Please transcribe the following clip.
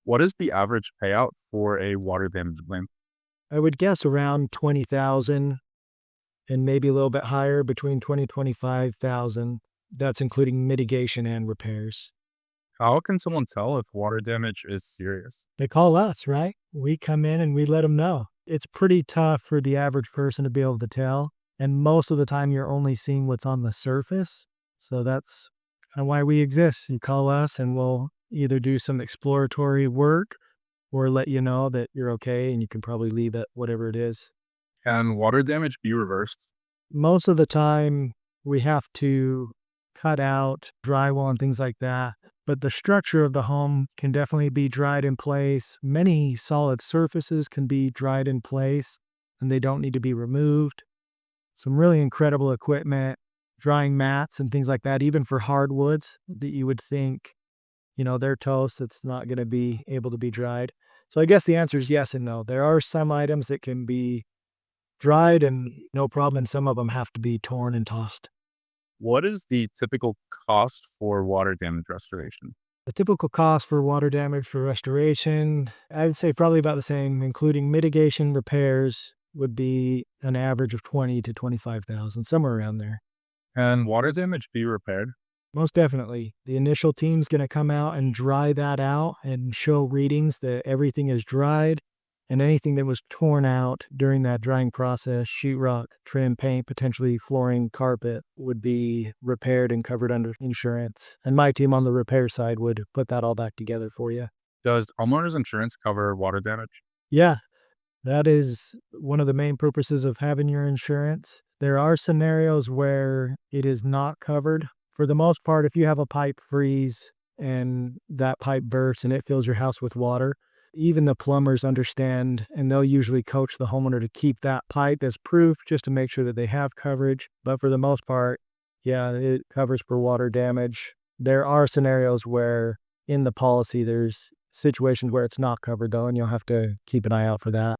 What is the average payout for a water damage claim? I would guess around 20,000 and maybe a little bit higher between 20 25,000. That's including mitigation and repairs. How can someone tell if water damage is serious? They call us, right? We come in and we let them know. It's pretty tough for the average person to be able to tell. And most of the time, you're only seeing what's on the surface. So that's kind of why we exist. You call us and we'll either do some exploratory work or let you know that you're okay and you can probably leave it, whatever it is. Can water damage be reversed? Most of the time, we have to cut out drywall and things like that. But the structure of the home can definitely be dried in place. Many solid surfaces can be dried in place and they don't need to be removed. Some really incredible equipment, drying mats and things like that, even for hardwoods that you would think, they're toast. It's not going to be able to be dried. So I guess the answer is yes and no. There are some items that can be dried and no problem, and some of them have to be torn and tossed. What is the typical cost for water damage restoration? The typical cost for water damage for restoration, I would say probably about the same, including mitigation repairs would be an average of 20 to 25,000, somewhere around there. Can water damage be repaired? Most definitely. The initial team's going to come out and dry that out and show readings that everything is dried and anything that was torn out during that drying process, sheetrock, trim, paint, potentially flooring, carpet, would be repaired and covered under insurance. And my team on the repair side would put that all back together for you. Does homeowners insurance cover water damage? Yeah, that is one of the main purposes of having your insurance. There are scenarios where it is not covered. For the most part, if you have a pipe freeze and that pipe bursts and it fills your house with water, even the plumbers understand and they'll usually coach the homeowner to keep that pipe as proof just to make sure that they have coverage. But for the most part, yeah, it covers for water damage. There are scenarios where in the policy there's situations where it's not covered though, and you'll have to keep an eye out for that.